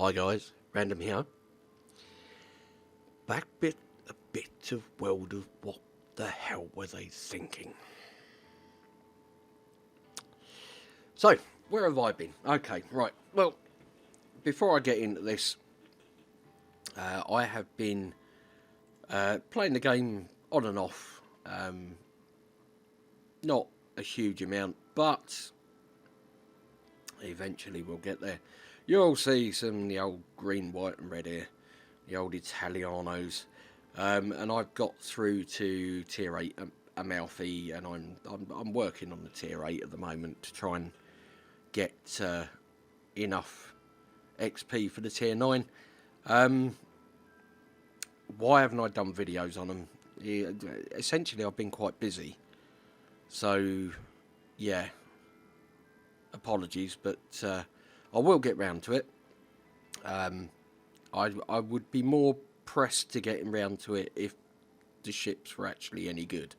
Hi guys, Random here. Back a bit of world of what the hell were they thinking? So, where have I been? Okay, right. Well, before I get into this, I have been playing the game on and off. Not a huge amount, but eventually we'll get there. You'll see some of the old green, white and red here, the old Italianos, and I've got through to tier 8 Amalfi, and I'm working on the tier 8 at the moment to try and get enough XP for the tier 9. Why haven't I done videos on them? Yeah, essentially I've been quite busy, so yeah, apologies, but I will get round to it. I would be more pressed to getting round to it if the ships were actually any good.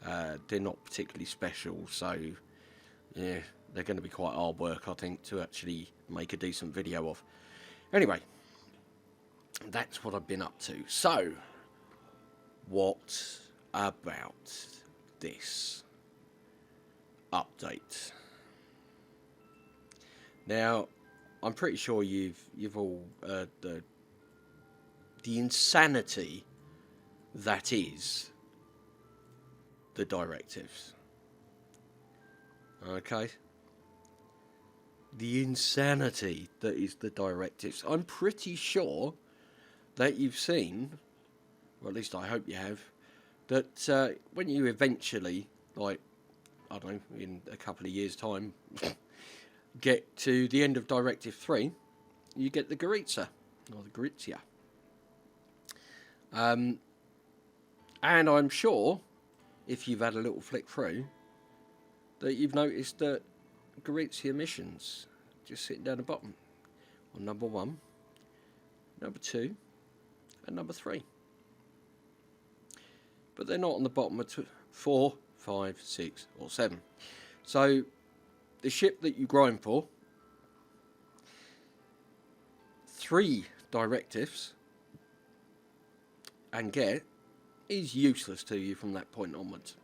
They're not particularly special, so yeah, they're going to be quite hard work, I think, to actually make a decent video of. Anyway, that's what I've been up to. So, what about this update? Now, I'm pretty sure you've all heard the insanity that is the directives. Okay? The insanity that is the directives. I'm pretty sure that you've seen, or at least I hope you have, that when you eventually, like, I don't know, in a couple of years' time, get to the end of Directive 3, you get the Goritza, or the Gorizia. And I'm sure, if you've had a little flick through, that you've noticed that Gorizia missions just sitting down the bottom on number 1, number 2, and number 3. But they're not on the bottom of 4, 5, 6, or 7. So the ship that you grind for, 3 directives, and get, is useless to you from that point onwards.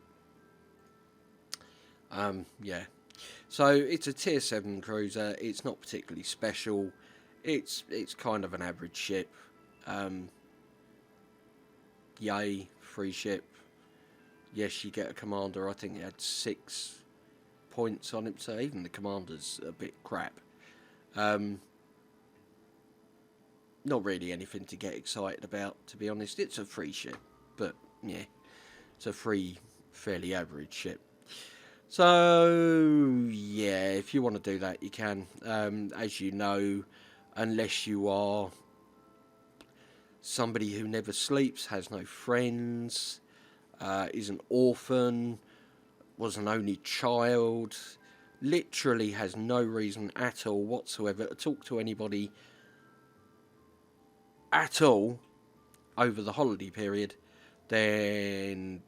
Yeah. So it's a tier 7 cruiser. It's not particularly special. It's kind of an average ship. Yay, free ship. Yes, you get a commander. I think it had 6 points on it, so even the commander's a bit crap. Not really anything to get excited about, to be honest. It's a free ship, but yeah, it's a free, fairly average ship. So yeah, if you want to do that, you can. As you know, unless you are somebody who never sleeps, has no friends, is an orphan, was an only child, literally has no reason at all whatsoever to talk to anybody at all over the holiday period, then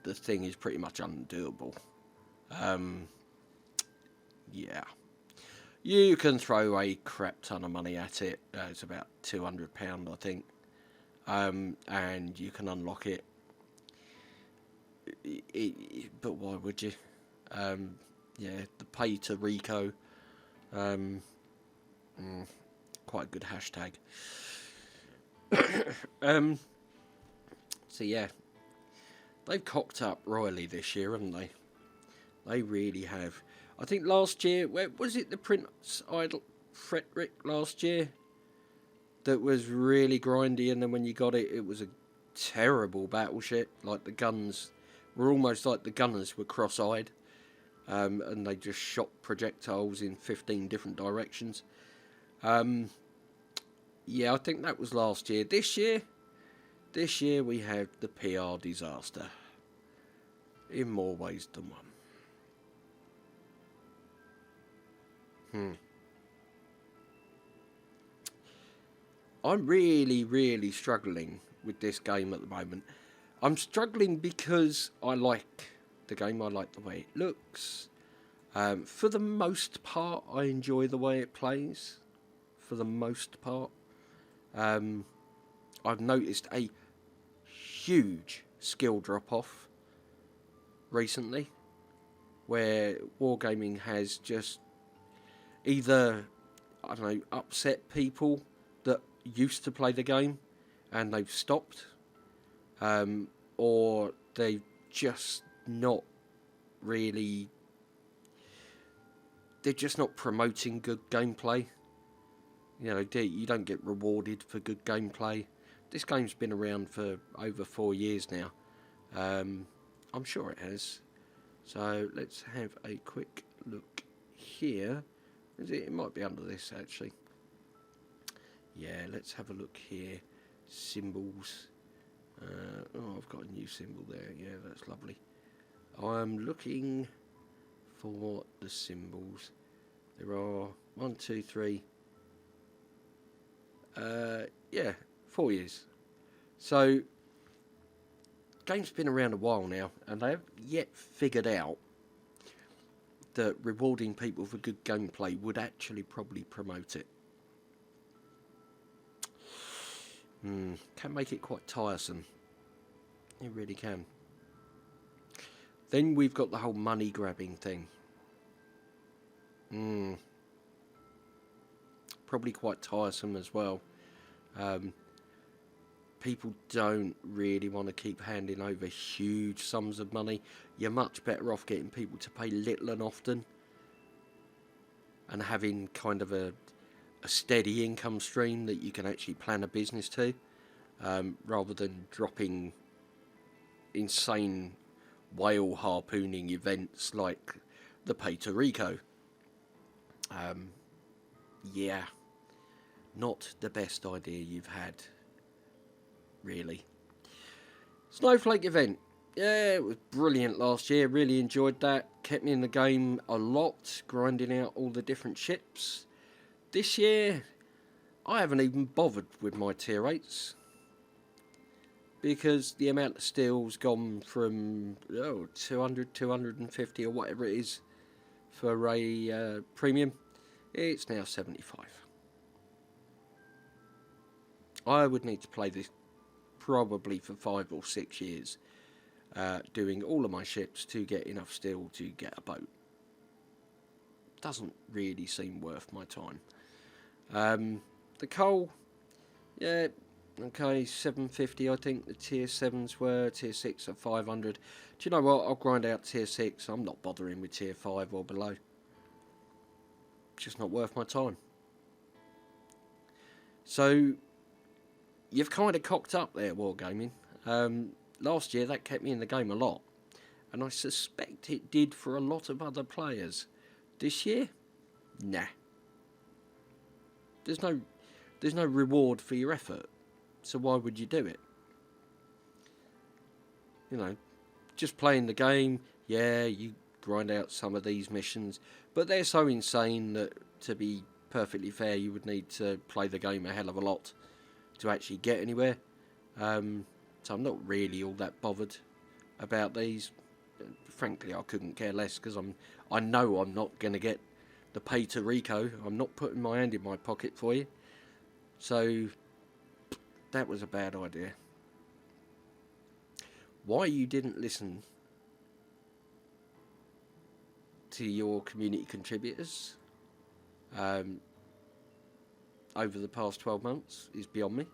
the thing is pretty much undoable. Yeah, you can throw a crap ton of money at it. It's about £200, I think, and you can unlock it. But why would you? Yeah, the pay to Rico, quite a good hashtag. So yeah, they've cocked up royally this year, haven't they? They really have. I think last year, where was it, the Prince Frederick last year that was really grindy, and then when you got it, it was a terrible battleship. Like, the guns were almost like the gunners were cross-eyed, and they just shot projectiles in 15 different directions. Yeah, I think that was last year. This year we have the PR disaster in more ways than one. I'm really struggling with this game at the moment. I'm struggling because I like the game. I like the way it looks. For the most part, I enjoy the way it plays. for the most part. I've noticed a huge skill drop-off recently, where Wargaming has just either, I don't know, upset people that used to play the game and they've stopped, or they've just not really, they're just not promoting good gameplay. You know, you don't get rewarded for good gameplay. This game's been around for over 4 years now. I'm sure it has. So let's have a quick look here. It might be under this actually. Yeah, let's have a look here. Symbols. Oh, I've got a new symbol there. Yeah, that's lovely. I'm looking for the symbols. There are 1, 2, 3. Yeah, 4 years. So, game's been around a while now, and they haven't yet figured out that rewarding people for good gameplay would actually probably promote it. Can make it quite tiresome. It really can. Then we've got the whole money grabbing thing. Probably quite tiresome as well. People don't really want to keep handing over huge sums of money. You're much better off getting people to pay little and often, and having kind of a steady income stream that you can actually plan a business to, rather than dropping insane whale harpooning events like the Puerto Rico. Yeah, not the best idea you've had, really. Snowflake event. Yeah, it was brilliant last year. Really enjoyed that. Kept me in the game a lot, grinding out all the different ships. This year, I haven't even bothered with my tier 8s, because the amount of steel's gone from 200, 250 or whatever it is for a premium. It's now 75. I would need to play this probably for 5 or 6 years, doing all of my ships to get enough steel to get a boat. Doesn't really seem worth my time. The coal, yeah, okay, 750 I think the tier 7s were, tier 6 at 500. Do you know what, I'll grind out tier 6, I'm not bothering with tier 5 or below. Just not worth my time. So, you've kind of cocked up there, Wargaming. Last year that kept me in the game a lot, and I suspect it did for a lot of other players. This year, nah. There's no reward for your effort, so why would you do it? You know, just playing the game, yeah, you grind out some of these missions, but they're so insane that, to be perfectly fair, you would need to play the game a hell of a lot to actually get anywhere. So I'm not really all that bothered about these. Frankly, I couldn't care less, because I know I'm not going to get the Puerto Rico. I'm not putting my hand in my pocket for you. So that was a bad idea. Why you didn't listen to your community contributors over the past 12 months is beyond me.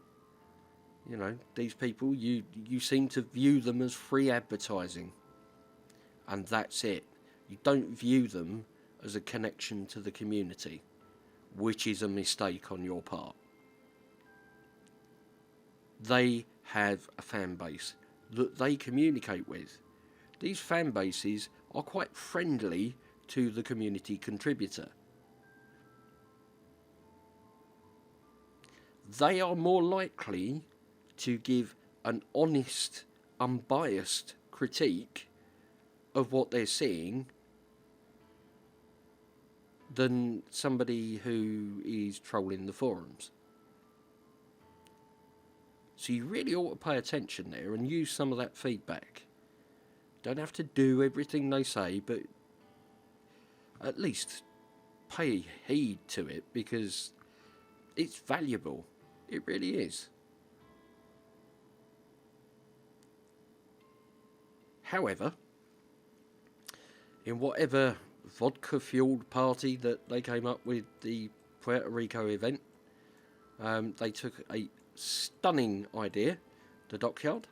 You know, these people, you seem to view them as free advertising, and that's it. You don't view them as a connection to the community, which is a mistake on your part. They have a fan base that they communicate with. These fan bases are quite friendly to the community contributor. They are more likely to give an honest, unbiased critique of what they're seeing than somebody who is trolling the forums. So you really ought to pay attention there and use some of that feedback. Don't have to do everything they say, but at least pay heed to it, because It's valuable. It really is. However, in whatever vodka-fueled party that they came up with the Puerto Rico event, they took a stunning idea, the dockyard,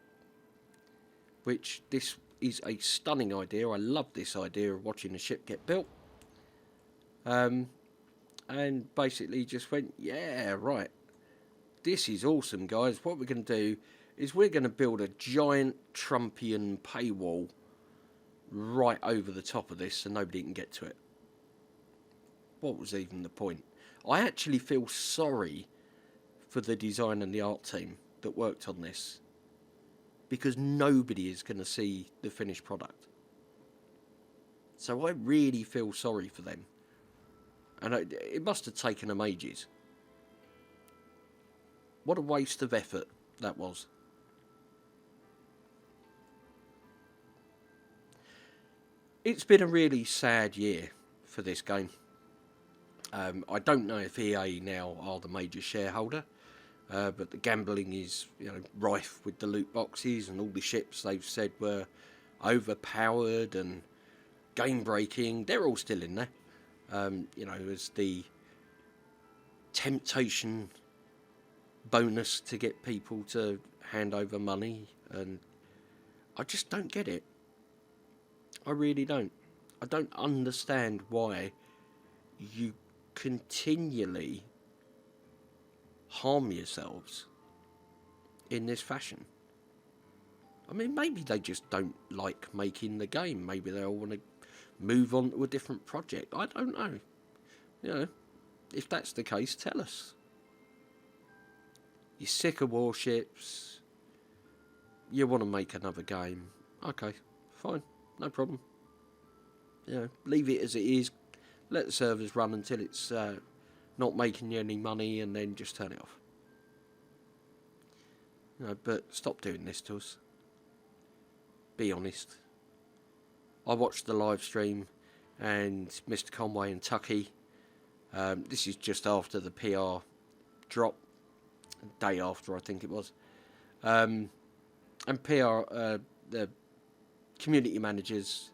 which this is a stunning idea. I love this idea of watching a ship get built. And basically just went, yeah, right, this is awesome, guys. What we're going to do is we're going to build a giant Trumpian paywall right over the top of this so nobody can get to it. What was even the point? I actually feel sorry for the design and the art team that worked on this, because nobody is going to see the finished product. So I really feel sorry for them. And it must have taken them ages. What a waste of effort that was. It's been a really sad year for this game. I don't know if EA now are the major shareholder, but the gambling is, rife with the loot boxes, and all the ships they've said were overpowered and game breaking. They're all still in there. As the temptation bonus to get people to hand over money, and I just don't get it. I really don't. I don't understand why you continually harm yourselves in this fashion. I mean, maybe they just don't like making the game. Maybe they all want to move on to a different project. I don't know. If that's the case, tell us. You're sick of warships. You want to make another game. Okay, fine. No problem. Leave it as it is. Let the servers run until it's not making you any money, and then just turn it off. But stop doing this to us. Be honest. I watched the live stream, and Mr. Conway and Tucky. This is just after the PR drop, day after I think it was. And PR, the community managers,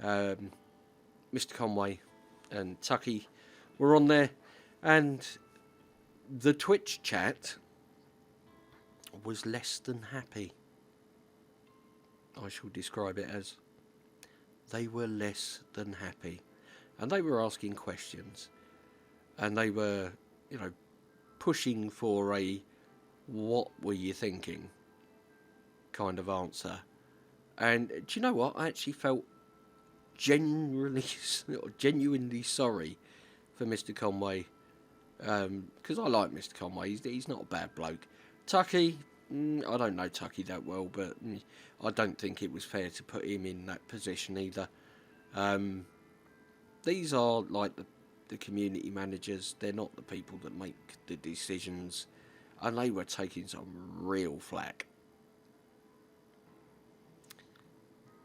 Mr. Conway and Tucky were on there, and the Twitch chat was less than happy. I shall describe it as they were less than happy, and they were asking questions, and they were, pushing for a "what were you thinking" kind of answer. And do you know what? I actually felt genuinely sorry for Mr. Conway, because I like Mr. Conway. He's not a bad bloke. Tucky, I don't know Tucky that well, but I don't think it was fair to put him in that position either. These are like the community managers. They're not the people that make the decisions, and they were taking some real flack.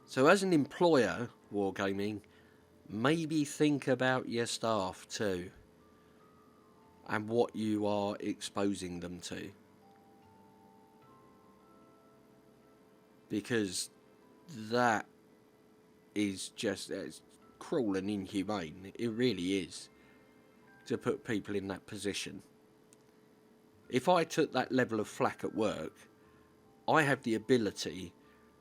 So as an employer, Wargaming, maybe think about your staff too, and what you are exposing them to. Because that is just cruel and inhumane. It really is, to put people in that position. If I took that level of flack at work, I have the ability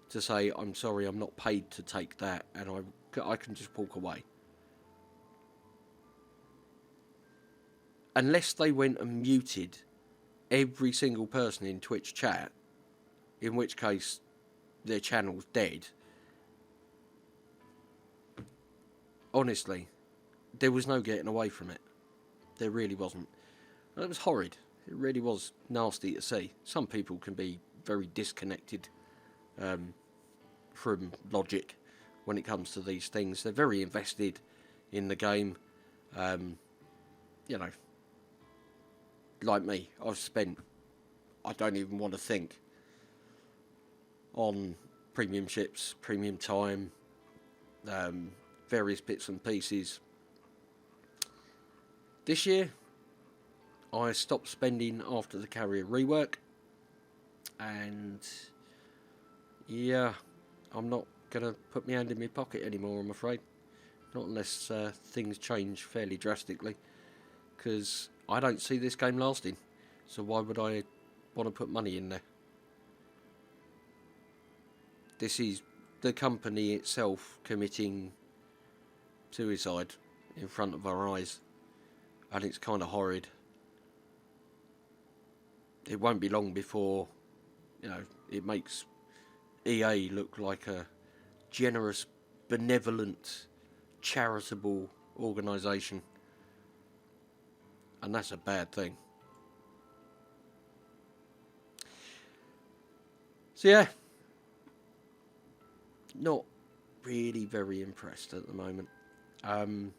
to say, I'm sorry, I'm not paid to take that, and I can just walk away. Unless they went and muted every single person in Twitch chat, in which case their channel's dead. Honestly, there was no getting away from it. There really wasn't. And it was horrid. It really was nasty to see. Some people can be very disconnected from logic when it comes to these things. They're very invested in the game. Like me, I've spent, I don't even want to think, on premium ships, premium time, various bits and pieces. This year, I stopped spending after the carrier rework, and yeah, I'm not gonna put my hand in my pocket anymore, I'm afraid. Not unless things change fairly drastically, because I don't see this game lasting. So why would I want to put money in there? This is the company itself committing suicide in front of our eyes, and it's kind of horrid. It won't be long before, you know, it makes EA look like a generous, benevolent, charitable organisation, and that's a bad thing. So yeah, not really very impressed at the moment. I'm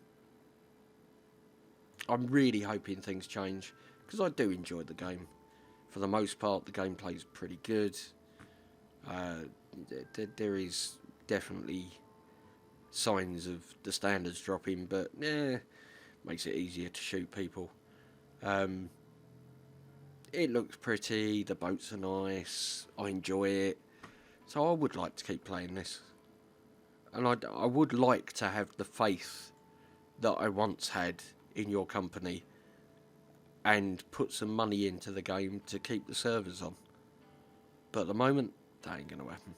really hoping things change, because I do enjoy the game. For the most part, the gameplay's pretty good. There is definitely signs of the standards dropping, but yeah, makes it easier to shoot people. It looks pretty, the boats are nice, I enjoy it, so I would like to keep playing this. And I would like to have the faith that I once had in your company and put some money into the game to keep the servers on. But at the moment, that ain't going to happen.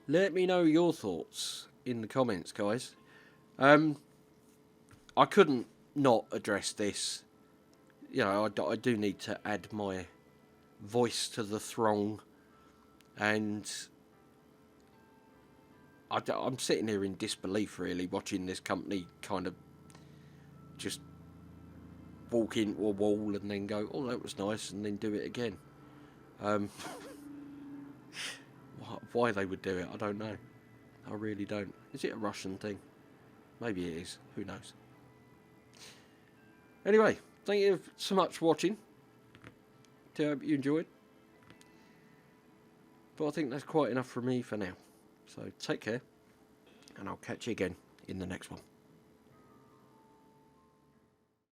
Let me know your thoughts in the comments, guys. I couldn't not address this. You know, I do need to add my voice to the throng, and I'm sitting here in disbelief, really, watching this company kind of just walk into a wall and then go, oh, that was nice, and then do it again. Why they would do it, I don't know. I really don't. Is it a Russian thing? Maybe it is. Who knows? Anyway, thank you so much for watching. I hope you enjoyed. But I think that's quite enough from me for now. So take care, and I'll catch you again in the next one.